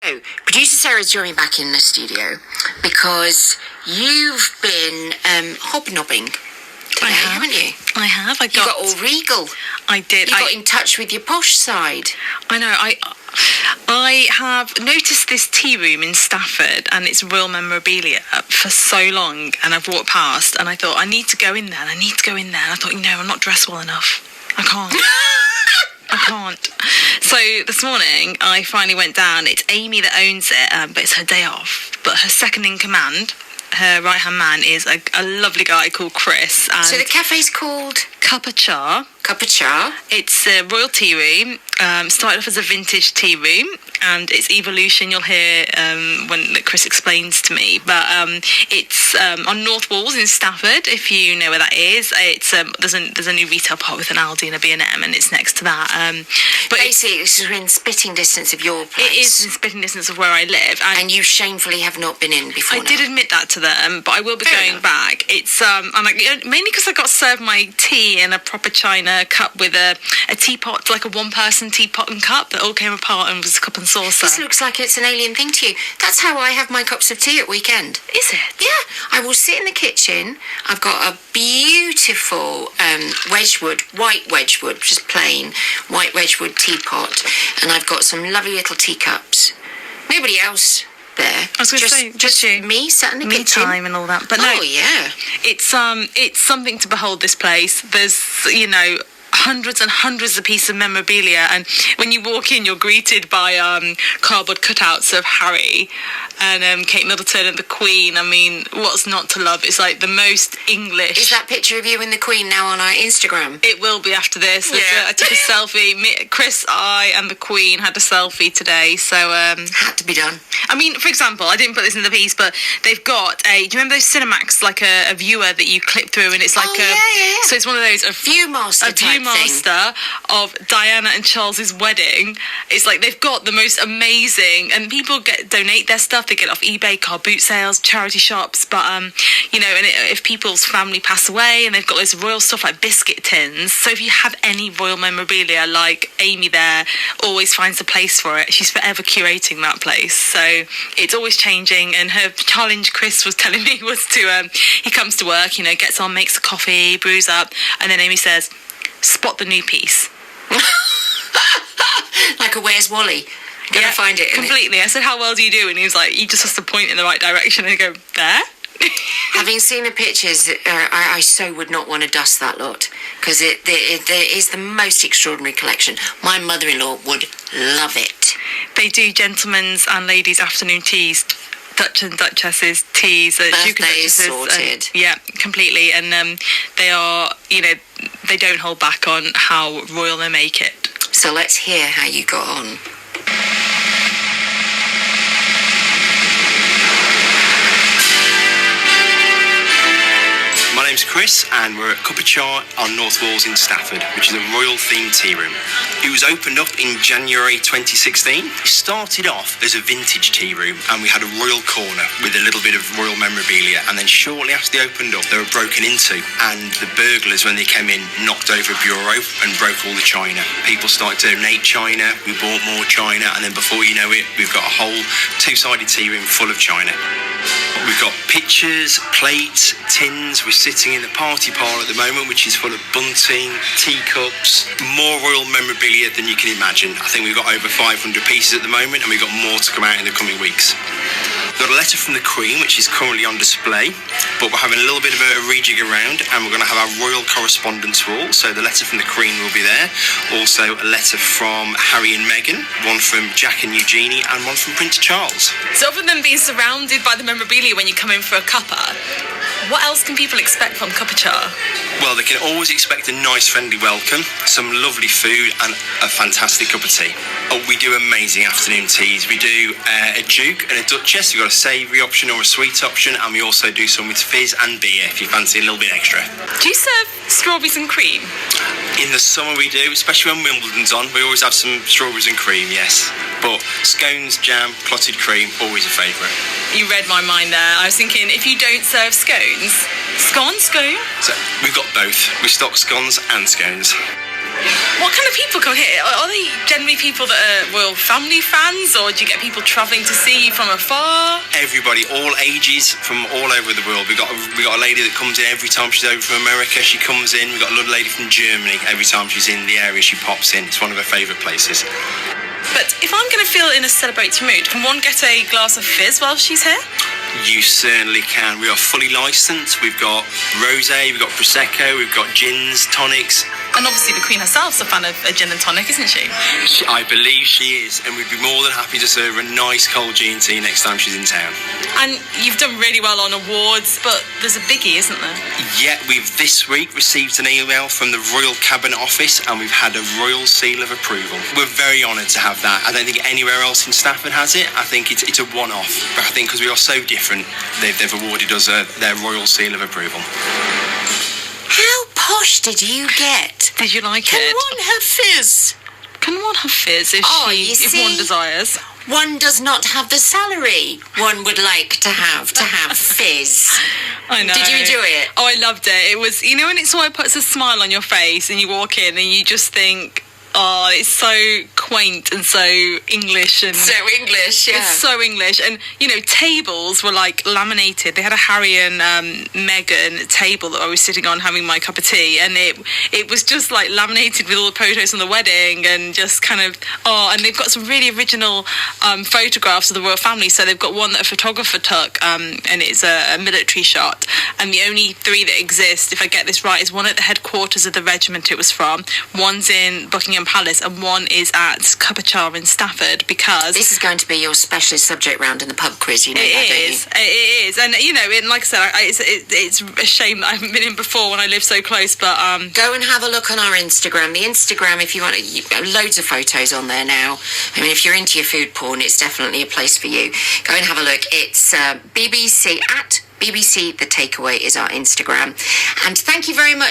So, producer Sarah's joining back in the studio because you've been hobnobbing today, haven't you? I have. You got all regal. I did. You got in touch with your posh side. I know. I have noticed this tea room in Stafford and its royal memorabilia for so long, and I've walked past and I thought, I need to go in there. And I thought, I'm not dressed well enough. I can't. I can't. So this morning, I finally went down. It's Amy that owns it, but it's her day off. But her second in command, her right-hand man, is a lovely guy called Kris. And so the cafe's called? Cup of Char. It's a Royal Tearoom. Started off as a vintage tea room, and its evolution you'll hear when Kris explains to me. But it's on North Walls in Stafford, if you know where that is. It's there's a new retail park with an Aldi and a B&M, and it's next to that. But basically, it's in spitting distance of your place. It is in spitting distance of where I live, and you shamefully have not been in before. I did admit that to them, but I will be going back. It's mainly because I got served my tea in a proper china cup with a teapot, like a one-person teapot and cup that all came apart and was a cup and saucer. This looks like it's an alien thing to you. That's how I have my cups of tea at weekend. Is it? Yeah. I will sit in the kitchen. I've got a beautiful white Wedgwood, just plain white Wedgwood teapot, and I've got some lovely little teacups. Nobody else there. I was going to say, just you. Me sat in the kitchen. Me time and all that. But no, it's something to behold, this place. There's, hundreds and hundreds of pieces of memorabilia, and when you walk in, you're greeted by cardboard cutouts of Harry and Kate Middleton and the Queen. I mean, what's not to love? It's like the most English. Is that picture of you and the Queen now on our Instagram? It will be after this. Yeah. I took a selfie. Kris, I and the Queen had a selfie today, so had to be done. I mean, for example, I didn't put this in the piece, but they've got do you remember those Cinemax, like a viewer that you clip through, and it's like so it's one of those Viewmaster of Diana and Charles's wedding. It's like they've got the most amazing, and people donate their stuff. They get it off eBay, car boot sales, charity shops. But if people's family pass away, and they've got loads of royal stuff like biscuit tins. So if you have any royal memorabilia, like Amy there always finds a place for it. She's forever curating that place. So it's always changing. And her challenge, Kris was telling me, was to he comes to work, gets on, makes a coffee, brews up, and then Amy says, spot the new piece. Like a Where's Wally? Gonna find it. Completely. I said, how well do you do? And he was like, you just have to point in the right direction and go, there? Having seen the pictures, I so would not want to dust that lot, because it is the most extraordinary collection. My mother-in-law would love it. They do gentlemen's and ladies' afternoon teas. Dutch and Duchesses teas, Duke and Duchesses, sorted. Yeah, completely. And they are, they don't hold back on how royal they make it. So let's hear how you got on. My name's Kris, and we're at Cup of Char on North Walls in Stafford, which is a Royal Themed Tearoom. It was opened up in January 2016. It started off as a vintage tea room, and we had a royal corner with a little bit of royal memorabilia, and then shortly after they opened up, they were broken into, and the burglars, when they came in, knocked over a bureau and broke all the china. People started to donate china, we bought more china, and then before you know it, we've got a whole two-sided tea room full of china. We've got pictures, plates, tins. We're sitting in the party parlour at the moment, which is full of bunting, teacups, more royal memorabilia than you can imagine. I think we've got over 500 pieces at the moment, and we've got more to come out in the coming weeks. We've got a letter from the Queen, which is currently on display, but we're having a little bit of a rejig around, and we're going to have our royal correspondence wall. So the letter from the Queen will be there. Also a letter from Harry and Meghan, one from Jack and Eugenie, and one from Prince Charles. So other than being surrounded by the memorabilia when you come in for a cuppa, what else can people expect from Cup of Char? Well, they can always expect a nice, friendly welcome, some lovely food, and a fantastic cup of tea. Oh, we do amazing afternoon teas. We do a Duke and a Duchess. We've got a savoury option or a sweet option, and we also do some with fizz and beer if you fancy a little bit extra. Do you serve strawberries and cream? In the summer we do, especially when Wimbledon's on. We always have some strawberries and cream, yes. But scones, jam, clotted cream, always a favourite. You read my mind there. I was thinking, if you don't serve scones, scone? So we've got both. We stock scones and scones. What kind of people come here? Are they generally people that are royal family fans, or do you get people travelling to see you from afar? Everybody, all ages, from all over the world. We got a lady that comes in every time she's over from America. She comes in. We got another lady from Germany. Every time she's in the area, she pops in. It's one of her favourite places. But if I'm going to feel in a celebratory mood, can one get a glass of fizz while she's here? You certainly can. We are fully licensed. We've got rosé, we've got prosecco, we've got gins, tonics. And obviously the Queen herself's a fan of a gin and tonic, isn't she? I believe she is, and we'd be more than happy to serve her a nice cold G&T next time she's in town. And you've done really well on awards, but there's a biggie, isn't there? Yeah, we've this week received an email from the Royal Cabinet Office, and we've had a Royal Seal of Approval. We're very honoured to have that. I don't think anywhere else in Stafford has it. I think it's a one-off. But I think because we are so different, they've awarded us their Royal Seal of Approval. How posh did you get? Did you like Can it? one have fizz? Can one have fizz if one desires? One does not have the salary one would like to have fizz. I know. Did you enjoy it? Oh, I loved it. It was, when it sort of puts a smile on your face and you walk in and you just think, oh, it's so quaint and so English. And so English, yeah. It's so English. And, tables were like laminated. They had a Harry and Meghan table that I was sitting on having my cup of tea. And it was just like laminated with all the photos from the wedding and just kind of, and they've got some really original photographs of the royal family. So they've got one that a photographer took and it's a military shot. And the only 3 that exist, if I get this right, is one at the headquarters of the regiment it was from, one's in Buckingham Palace, and one is at Cupachar in Stafford, because this is going to be your specialist subject round in the pub quiz. You know that, don't you? It is, and like I said, it's a shame that I haven't been in before when I live so close. But go and have a look on our Instagram. The Instagram, if you want, loads of photos on there now. I mean, if you're into your food porn, it's definitely a place for you. Go and have a look. It's BBC at BBC The Takeaway is our Instagram, and thank you very much.